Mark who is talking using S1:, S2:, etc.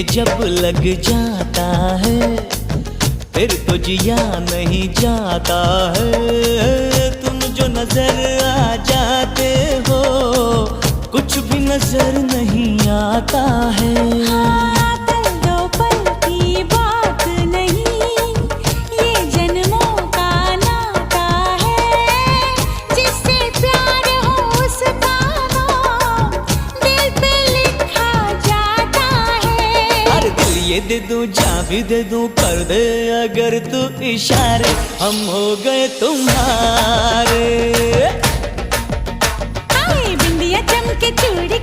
S1: जब लग जाता है फिर तो जिया नहीं जाता है। तुम जो नजर आ जाते हो कुछ भी नजर नहीं आता है।
S2: हाँ, पल दो पल की बात नहीं, ये जन्मों का नाता है। जिससे प्यार हो उसका नाम दिल पे लिखा जाता है।
S1: अरे दिल ये दे दूं, जान भी दे दूं, कर दे अगर तू इशारे, हम हो गए तुम्हारे।
S2: हाय बिंदिया चमके चूड़ी